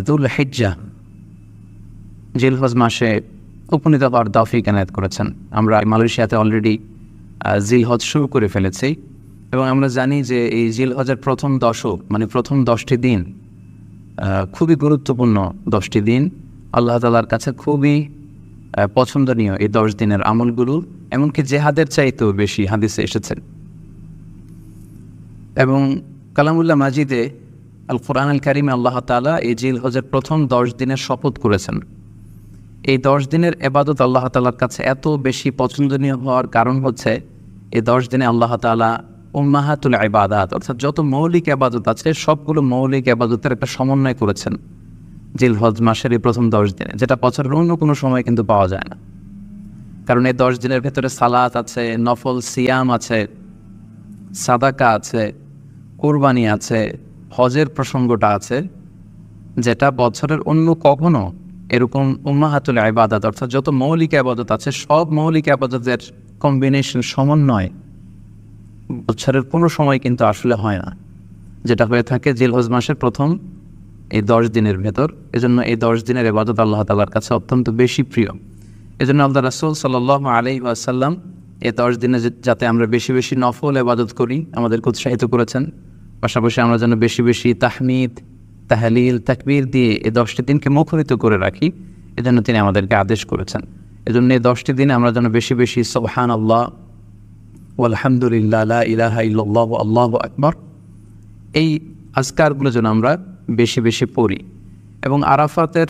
যুল হিজ্জা জিলহজ মাসে উপনীত হওয়ার তৌফিক এনায়েত করেছেন। আমরা মালয়েশিয়াতে অলরেডি জিলহজ শুরু করে ফেলেছি এবং আমরা জানি যে এই জিলহজের প্রথম দশক মানে প্রথম 10টি দিন খুবই গুরুত্বপূর্ণ 10টি দিন, আল্লাহ তাআলার কাছে খুবই পছন্দনীয় এই 10 দিনের আমলগুলো, এমনকি জেহাদের চাইতেও বেশি হাদিসে এসেছে। এবং কালামুল্লাহ মাজিদে আল কোরআন আল কারিমে আল্লাহ তাআলা এই জিলহজের প্রথম 10 দিনের শপথ করেছেন। এই 10 দিনের ইবাদত আল্লাহ তাআলার কাছে এত বেশি পছন্দনীয় হওয়ার কারণ হচ্ছে এই 10 দিনে আল্লাহ তাআলা উম্মাহাতুল ইবাদাত অর্থাৎ যত মৌলিক ইবাদত আছে সবগুলো মৌলিক ইবাদতের একটা সমন্বয় করেছেন জিলহজ মাসের এই প্রথম 10 দিনে, যেটা বছরের অন্য কোনো সময় কিন্তু পাওয়া যায় না। কারণ এই 10 দিনের ভেতরে সালাত আছে, নফল সিয়াম আছে, সাদাকা আছে, কুরবানি আছে, হজের প্রসঙ্গটা আছে, যেটা বছরের অন্য কখনো এরকম উম্মাহাতুল ইবাদাত অর্থাৎ যত মৌলিক ইবাদত আছে সব মৌলিক ইবাদতের কম্বিনেশন সমন্বয় বছরের কোনো সময় কিন্তু আসলে হয় না, যেটা হয়ে থাকে জিলহজ মাসের প্রথম এই 10 দিনের ভেতর। এজন্য এই 10 দিনের ইবাদত আল্লাহ তাআলার কাছে অত্যন্ত বেশি প্রিয়। এজন্য আল্লাহ রাসূল সাল্লাল্লাহু আলাইহি ওয়াসাল্লাম এই 10 দিনে যাতে আমরা বেশি বেশি নফল ইবাদত করি আমাদেরকে উৎসাহিত করেছেন। পাশাপাশি আমরা যেন বেশি বেশি তাহমিদ, তাহলিল, তাকবীর দিয়ে এই 10টি দিনকে মুখরিত করে রাখি, এজন্য তিনি আমাদেরকে আদেশ করেছেন। এজন্য এই 10টি দিনে আমরা যেন বেশি বেশি সুবহানাল্লাহ ওয়ালহামদুলিল্লাহ লা ইলাহা ইল্লাল্লাহু আল্লাহু আকবার এই আজকারগুলো যেন আমরা বেশি বেশি পড়ি। এবং আরাফাতের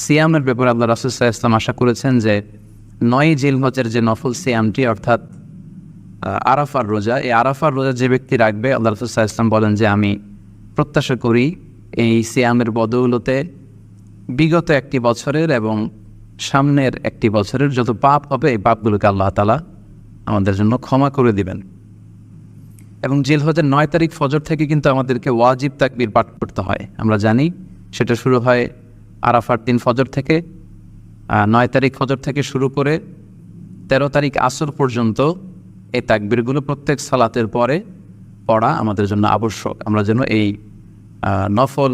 সিয়ামের ব্যাপারে আল্লাহ রাসূল সাল্লাল্লাহু আলাইহি ওয়াসাল্লাম আশা করেছেন যে 9 জিলহজের যে নফল সিয়ামটি অর্থাৎ আরাফার রোজা, এই আরাফার রোজা যে ব্যক্তি রাখবে আল্লাহ রাসূল সাল্লাল্লাহু আলাইহি ওয়াসাল্লাম বলেন যে আমি প্রত্যাশা করি এই সিয়ামের বদৌলতে বিগত একটি বছরের এবং সামনের একটি বছরের যত পাপ হবে এই পাপগুলোকে আল্লাহ তাআলা আমাদের জন্য ক্ষমা করে দিবেন। এবং জিলহজের 9 তারিখ ফজর থেকে কিন্তু আমাদেরকে ওয়াজিব তাকবীর পাঠ করতে হয়। আমরা জানি সেটা শুরু হয় আরাফার দিন ফজর থেকে, 9 তারিখ ফজর থেকে শুরু করে 13 তারিখ আসর পর্যন্ত এই তাকবীরগুলো প্রত্যেক সালাতের পরে পড়া আমাদের জন্য আবশ্যক। আমরা যেন এই নফল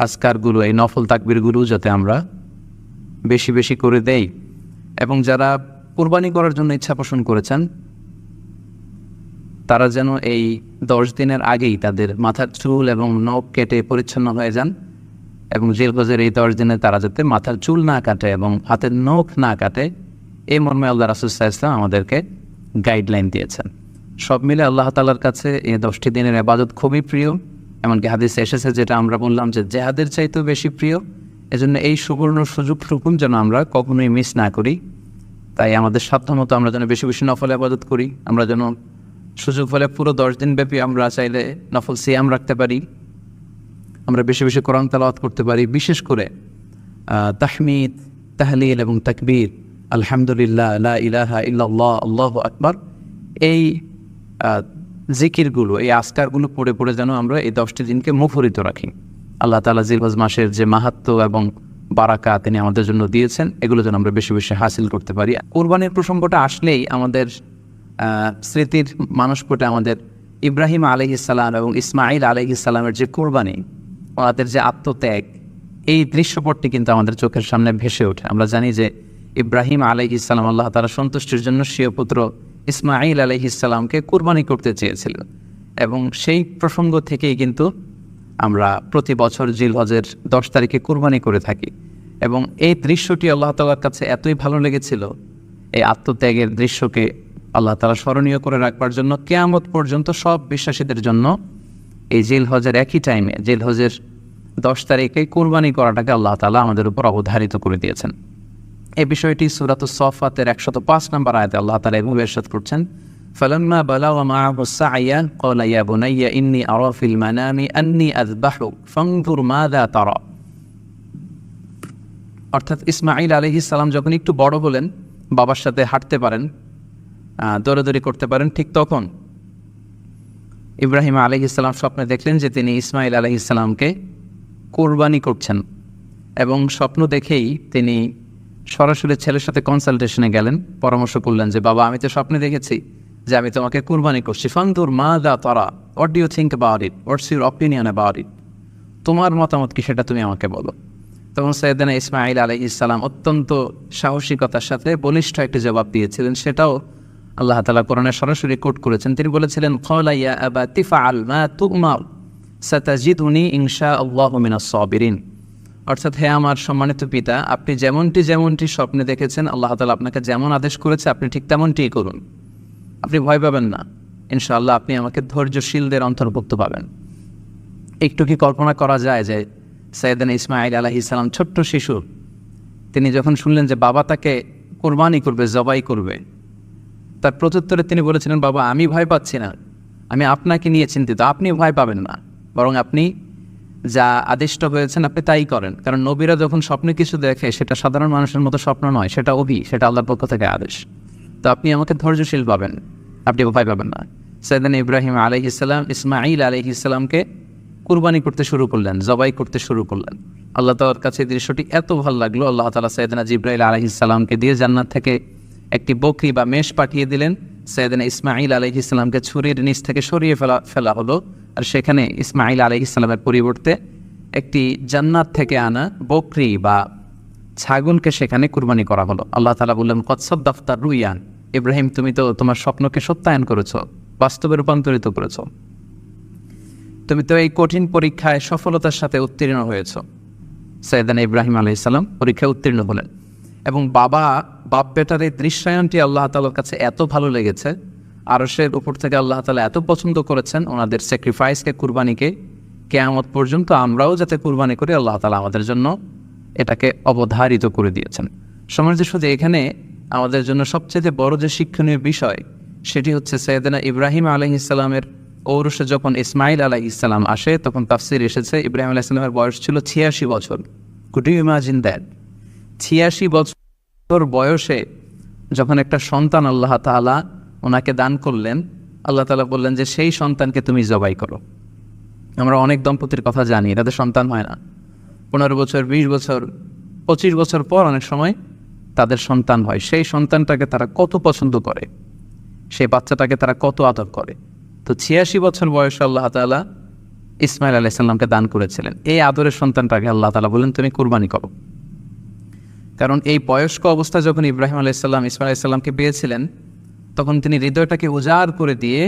আজকারগুলো, এই নফল তাকবীরগুলো যাতে আমরা বেশি বেশি করে দেই। এবং যারা কুরবানি করার জন্য ইচ্ছা পোষণ করেছেন তারা যেন এই 10 দিনের আগেই তাদের মাথার চুল এবং নখ কেটে পরিচ্ছন্ন হয়ে যান এবং জিলহজের এই 10 দিনে তারা যাতে মাথার চুল না কাটে এবং হাতের নখ না কাটে, এই মর্মে আল্লাহ রাসূল সাল্লাল্লাহু আলাইহি ওয়াসাল্লাম আমাদেরকে গাইডলাইন দিয়েছেন। সব মিলে আল্লাহ তাআলার কাছে এই 10টি দিনের ইবাদত খুবই প্রিয়। এমনকি হাদিসে এসেছে, যেটা আমরা বললাম যে জেহাদের চাইতেও বেশি প্রিয়। এজন্য এই সুবর্ণ সুযোগটুকু যেন আমরা কখনোই মিস না করি। তাই আমাদের সাধ্যমতো আমরা যেন বেশি বেশি নফল ইবাদত করি। আমরা যেন সুযোগ হলে পুরো 10 দিন ব্যাপী আমরা চাইলে নফল সিয়াম রাখতে পারি, আমরা বেশি বেশি কোরআন তেলাওয়াত করতে পারি। বিশেষ করে তাহমিদ, তাহলিল এবং তাকবীর, আলহামদুলিল্লাহ লা ইলাহা ইল্লাল্লাহ আল্লাহু আকবার, এই জিকিরগুলো, এই আজকারগুলো পড়ে পড়ে যেন আমরা এই 10টি দিনকে মুখরিত রাখি। আল্লাহ তাআলা জিলহজ মাসের যে মাহাত্ম্য এবং বারাকা তিনি আমাদের জন্য দিয়েছেন, এগুলো যেন আমরা বেশি বেশি হাসিল করতে পারি। কুরবানির প্রসঙ্গটা আসলেই আমাদের স্মৃতির মানসপটে আমাদের ইব্রাহিম আলাইহিস সালাম এবং ইসমাঈল আলাইহিস সালামের যে কুরবানি, ওনাদের যে আত্মত্যাগ, এই দৃশ্যপটটি কিন্তু আমাদের চোখের সামনে ভেসে ওঠে। আমরা জানি যে ইব্রাহিম আলাইহিস সালাম আল্লাহ তাআলা সন্তুষ্টির জন্য স্বীয় পুত্র ইসমাঈল আলাইহিস সালামকে কুরবানি করতে চেয়েছিলেন এবং সেই প্রসঙ্গ থেকেই কিন্তু আমরা প্রতি বছর জিলহজের 10 তারিখে কুরবানি করে থাকি। এবং এই দৃশ্যটি আল্লাহ তাআলার কাছে এতই ভালো লেগেছিল, এই আত্মত্যাগের দৃশ্যকে আল্লাহ তাআলা স্মরণীয় করে রাখবার জন্য কিয়ামত পর্যন্ত সব বিশ্বাসীদের জন্য এই জিলহজের একই টাইমে জিলহজের 10 তারিখে কুরবানি করাটাকে আল্লাহ তাআলা আমাদের উপর অবধারিত করে দিয়েছেন। এই বিষয়টি সূরাতুস সাফফাতের 105 নম্বর আয়াতে আল্লাহ তাআলা এভাবে ইরশাদ করছেন, ফালাম্মা বালাগা মাআহু সা'য়া ক্বালা ইয়া বুনাইয়া ইন্নী আরা ফিল মানামি আন্নী আযবাহুক ফানজুর মাযা তারা। অর্থাৎ ইসমাঈল আলাইহিস সালাম যখন একটু বড় হলেন, বাবার সাথে হাঁটতে পারেন, দৌড়াদৌড়ি করতে পারেন, ঠিক তখন ইব্রাহিম আলাইহিস সালাম স্বপ্নে দেখলেন যে তিনি ইসমাঈল আলাইহিস সালামকে কুরবানি করছেন এবং স্বপ্ন দেখেই তিনি সরাসরি ছেলের সাথে কনসালটেশনে গেলেন, পরামর্শ করলেন যে বাবা, আমি তো স্বপ্নে দেখেছি যে আমি তোমাকে কুরবানি করছি, ফানজুর মাযা তারা, what do you think about it, what's your opinion about it. তোমার মতামত কি সেটা তুমি আমাকে বলো। তখন সাইয়েদনা ইসমাঈল আলাইহিস সালাম অত্যন্ত সাহসিকতার সাথে বলিষ্ঠ একটি জবাব দিয়েছিলেন, সেটাও আল্লাহ তাআলা কোরআনে সরাসরি কোট করেছেন। তিনি বলেছিলেন, ক্বালা ইয়া আবাতি ফাআল মা তু'মার সাতাজিদুনি ইনশাআল্লাহু মিনাস সাবিরিন। অর্থাৎ, হে আমার সম্মানিত পিতা, আপনি যেমনটি স্বপ্নে দেখেছেন, আল্লাহ তাআলা আপনাকে যেমন আদেশ করেছে আপনি ঠিক তেমনটিই করুন। আপনি ভয় পাবেন না, ইনশাআল্লাহ আপনি আমাকে ধৈর্যশীলদের অন্তর্ভুক্ত পাবেন। একটু কি কল্পনা করা যায় যে সাইয়েদনা ইসমাঈল আলাইহিস সালাম ছোট্ট শিশু, তিনি যখন শুনলেন যে বাবা তাকে কোরবানি করবে, জবাই করবে, তার প্রত্যুত্তরে তিনি বলেছিলেন, বাবা আমি ভয় পাচ্ছি না, আমি আপনাকে নিয়ে চিন্তিত, আপনি ভয় পাবেন না, বরং আপনি যা আদিষ্ট হয়েছেন আপনি তাই করেন। কারণ নবীরা যখন স্বপ্নে কিছু দেখে সেটা সাধারণ মানুষের মতো স্বপ্ন নয়, সেটা সেটা আল্লাহর পক্ষ থেকে আদেশ। তো আপনি আমাকে ধৈর্যশীল পাবেন, আপনি ভয় পাবেন না। সাইয়েদনা ইব্রাহিম আলাইহিস সালাম ইসমাঈল আলাইহিস সালামকে কুরবানি করতে শুরু করলেন, জবাই করতে শুরু করলেন। আল্লাহ তাআলার কাছে এই দৃশ্যটি এত ভালো লাগলো, আল্লাহ তাআলা সাইয়েদনা জিবরাইল আলাইহিস সালামকে দিয়ে জান্নাত থেকে একটি বকরি বা মেষ পাঠিয়ে দিলেন। সাইয়েদনা ইসমাঈল আলাইহিস সালামকে ছুরির নিচ থেকে সরিয়ে ফেলা হলো, আর সেখানে ইসমাঈল আলাইহিস সালামের পরিবর্তে একটি জান্নাত থেকে আনা বকরি বা ছাগলকে সেখানে কুরবানি করা হলো। আল্লাহ তাআলা বললেন, কদ সাদ্দাকতা রুইয়ান, ইব্রাহিম তুমি তো তোমার স্বপ্নকে সত্যায়ন করেছো, বাস্তবে রূপান্তরিত করেছো, তুমি তো এই কঠিন পরীক্ষায় সফলতার সাথে উত্তীর্ণ হয়েছ। সাইয়েদনা ইব্রাহিম আলাইহিস সালাম পরীক্ষায় উত্তীর্ণ হলেন, এবং বাপ বেটার এই দৃশ্যায়নটি আল্লাহ তাআলার কাছে এত ভালো লেগেছে, আরশের উপর থেকে আল্লাহ তাআলা এত পছন্দ করেছেন ওনাদের স্যাক্রিফাইসকে, কুরবানিকে, কিয়ামত পর্যন্ত আমরাও যাতে কুরবানি করি আল্লাহ তাআলা আমাদের জন্য এটাকে অবধারিত করে দিয়েছেন। সমাজে শুধু এখানে আমাদের জন্য সবচেয়ে বড় যে শিক্ষণীয় বিষয় সেটি হচ্ছে সাইয়েদনা ইব্রাহিম আলাইহিস সালামের ঔরসে যখন ইসমাঈল আলাইহিস সালাম আসে, তখন তাফসীর এসেছে ইব্রাহিম আলাইহিস সালামের বয়স ছিল 86 বছর। Could you imagine that? 86 বছর বয়সে যখন একটা সন্তান আল্লাহ তাআলা ওনাকে দান করলেন, আল্লাহ তাআলা বললেন যে সেই সন্তানকে তুমি জবাই করো। আমরা অনেক দম্পতির কথা জানি, তাদের সন্তান হয় না, 15 বছর, 20 বছর, 25 বছর পর অনেক সময় তাদের সন্তান হয়। সেই সন্তানটাকে তারা কত পছন্দ করে, সেই বাচ্চাটাকে তারা কত আদর করে। তো 86 বছর বয়সে আল্লাহ তাআলা ইসমাঈল আলাইহিস সালামকে দান করেছিলেন। এই আদরের সন্তানটাকে আল্লাহ তাআলা বলেন তুমি কুরবানি করো। কারণ এই বয়স্ক অবস্থায় যখন ইব্রাহিম আলাইহিস সালাম ইসমাঈল আলাইহিস সালামকে পেয়েছিলেন, তখন তিনি হৃদয়টাকে উজাড় করে দিয়ে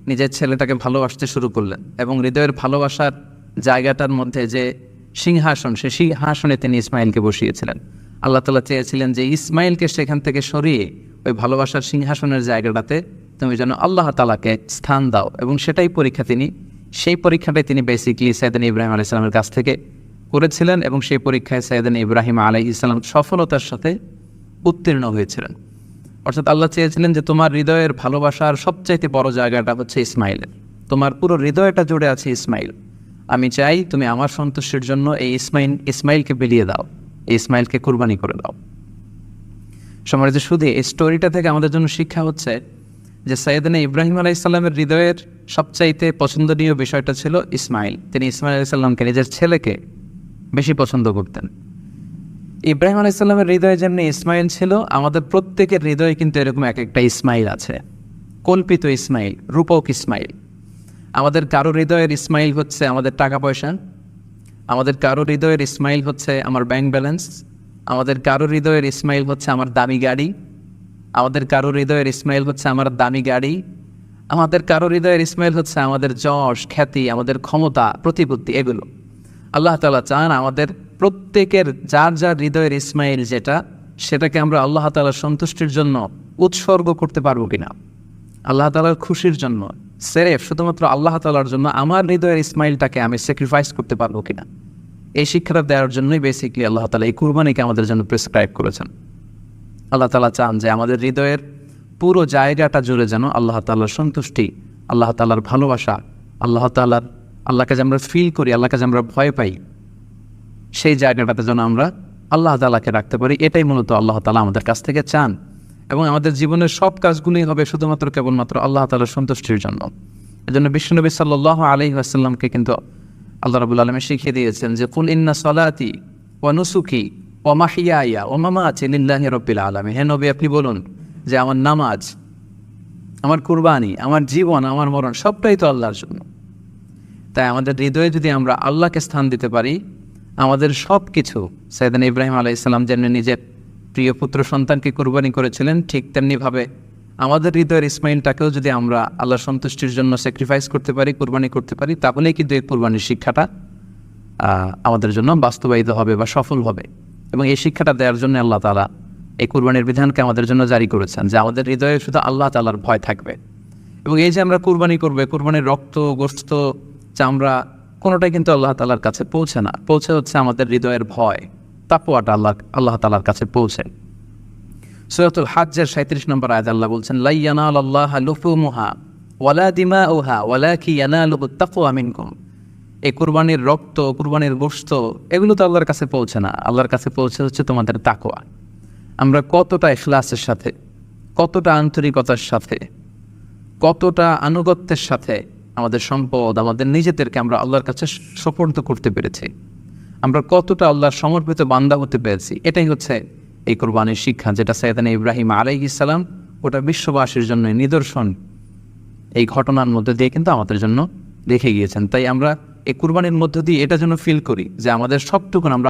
নিজের ছেলেটাকে ভালোবাসতে শুরু করলেন, এবং হৃদয়ের ভালোবাসার জায়গাটার মধ্যে যে সিংহাসন, সে সিংহাসনে তিনি ইসমাঈলকে বসিয়েছিলেন। আল্লাহ তাআলা চেয়েছিলেন যে ইসমাঈলকে সেখান থেকে সরিয়ে ওই ভালোবাসার সিংহাসনের জায়গাটাতে তুমি যেন আল্লাহ তাআলাকে স্থান দাও, এবং সেই পরীক্ষাটাই তিনি বেসিক্যালি সাইয়েদনা ইব্রাহিম আলাইহিস সালামের কাছ থেকে করেছিলেন, এবং সেই পরীক্ষায় সাইয়েদনা ইব্রাহিম আলাইহিস সালাম সফলতার সাথে উত্তীর্ণ হয়েছিলেন। অর্থাৎ আল্লাহ চেয়েছিলেন যে তোমার হৃদয়ের ভালোবাসার সবচাইতে বড় জায়গাটা হচ্ছে ইসমাঈলের, তোমার পুরো হৃদয়টা জুড়ে আছে ইসমাঈল। আমি চাই তুমি আমার সন্তুষ্টির জন্য এই ইসমাঈলকে বিলিয়ে দাও, এই ইসমাঈলকে কুরবানি করে দাও। সম্মানিত শুধু এই স্টোরিটা থেকে আমাদের জন্য শিক্ষা হচ্ছে যে সাইয়েদনা ইব্রাহিম আলাইহিস সালামের হৃদয়ের সবচাইতে পছন্দনীয় বিষয়টা ছিল ইসমাঈল। তিনি ইসমাঈল আলাইহিস সালামকে, নিজের ছেলেকে বেশি পছন্দ করতেন। ইব্রাহিম আলাইহিস সালামের হৃদয়ে যেমনি ইসমাঈল ছিল, আমাদের প্রত্যেকের হৃদয়ে কিন্তু এরকম এক একটা ইসমাঈল আছে, কল্পিত ইসমাঈল, রূপক ইসমাঈল। আমাদের কারো হৃদয়ের ইসমাঈল হচ্ছে আমাদের টাকা পয়সা, আমাদের কারো হৃদয়ের ইসমাঈল হচ্ছে আমার ব্যাংক ব্যালেন্স, আমাদের কারো হৃদয়ের ইসমাঈল হচ্ছে আমার দামি গাড়ি, আমাদের কারো হৃদয়ের ইসমাঈল হচ্ছে আমার দামি গাড়ি, আমাদের কারো হৃদয়ের ইসমাঈল হচ্ছে আমাদের যশ, খ্যাতি, আমাদের ক্ষমতা, প্রতিপত্তি, এগুলো। আল্লাহ তাআলা চান আমাদের প্রত্যেকের যার যার হৃদয়ের ইসমাঈল যেটা, সেটাকে আমরা আল্লাহ তাআলার সন্তুষ্টির জন্য উৎসর্গ করতে পারবো কিনা, আল্লাহ তাআলার খুশির জন্য, সেরেফ শুধুমাত্র আল্লাহ তাআলার জন্য আমার হৃদয়ের ইসমাঈলটাকে আমি স্যাক্রিফাইস করতে পারবো কিনা। এই শিক্ষাটা দেওয়ার জন্যই বেসিক্যালি আল্লাহ তাআলা এই কুরবানিকে আমাদের জন্য প্রেসক্রাইব করেছেন। আল্লাহ তাআলা চান যে আমাদের হৃদয়ের পুরো জায়গাটা জুড়ে যেন আল্লাহ তাআলার সন্তুষ্টি, আল্লাহ তাআলার ভালোবাসা, আল্লাহকে যে আমরা ফিল করি, আল্লাহকে যে আমরা ভয় পাই, সেই জায়গাটাতে যেন আমরা আল্লাহ তাআলাকে রাখতে পারি। এটাই মূলত আল্লাহ তাআলা আমাদের কাছ থেকে চান, এবং আমাদের জীবনের সব কাজগুলোই হবে শুধুমাত্র কেবলমাত্র আল্লাহ তাআলার সন্তুষ্টির জন্য। এজন্য বিশ্বনবী সাল্লাল্লাহু আলাইহি ওয়াসাল্লামকে কিন্তু আল্লাহ রাব্বুল আলামিন শিখিয়ে দিয়েছেন যে কুল ইন্না সলাতি ওয়া নুসুকি ওয়া মাহইয়ায়া ওয়া মামাতি লিল্লাহি রাব্বিল আলামিন। হে নবী, আপনি বলুন যে আমার নামাজ, আমার কুরবানি, আমার জীবন, আমার মরণ সবটাই তো আল্লাহর জন্য। তাই আমাদের হৃদয়ে যদি আমরা আল্লাহকে স্থান দিতে পারি, আমাদের সব কিছু, সাইয়েদনা ইব্রাহিম আলাইহিস সালাম যেমনি নিজের প্রিয় পুত্র সন্তানকে কুরবানি করেছিলেন, ঠিক তেমনিভাবে আমাদের হৃদয়ের ইসমাইলটাকেও যদি আমরা আল্লাহর সন্তুষ্টির জন্য স্যাক্রিফাইস করতে পারি, কুরবানি করতে পারি, তাহলেই কিন্তু এই কুরবানির শিক্ষাটা আমাদের জন্য বাস্তবায়িত হবে বা সফল হবে। এবং এই শিক্ষাটা দেওয়ার জন্য আল্লাহ তাআলা এই কুরবানির বিধানকে আমাদের জন্য জারি করেছেন, যে আমাদের হৃদয়ে শুধু আল্লাহ তাআলার ভয় থাকবে। এবং এই যে আমরা কুরবানি করবে, কুরবানির রক্ত, গোশত, চামড়া কোনোটাই কিন্তু আল্লাহ তাআলার কাছে পৌঁছে না, পৌঁছে হচ্ছে আমাদের হৃদয়ের ভয়, তাকওয়াটা আল্লাহ তাআলার কাছে পৌঁছে। সূরাতুল হাজ্জের 37 নম্বর আয়াতে আল্লাহ বলছেন, লা ইয়ানালাল্লাহা লুহুমুহা ওয়ালা দিমাউহা ওয়ালাকিন ইয়ানালুহুত তাকওয়া মিনকুম। এই কুরবানির রক্ত, কুরবানির গোশত এগুলো তো আল্লাহর কাছে পৌঁছে না, আল্লাহর কাছে পৌঁছে হচ্ছে তোমাদের তাকওয়া। আমরা কতটা ইখলাসের সাথে, কতটা আন্তরিকতার সাথে, কতটা আনুগত্যের সাথে আমাদের সম্পদ, আমাদের নিজেদেরকে আমরা আল্লাহর কাছে সোপর্দ করতে পেরেছি, আমরা কতটা আল্লাহর সমর্পিত বান্দা হতে পেরেছি, এটাই হচ্ছে এই কুরবানির শিক্ষা, যেটা সাইয়েদনা ইব্রাহিম আলাইহিস সালাম ওটা বিশ্ববাসীর জন্য নিদর্শন এই ঘটনার মধ্যে দিয়ে কিন্তু আমাদের জন্য রেখে গিয়েছেন। তাই আমরা এই কুরবানির মধ্য দিয়ে এটা যেন ফিল করি যে আমাদের সবটুকুন আমরা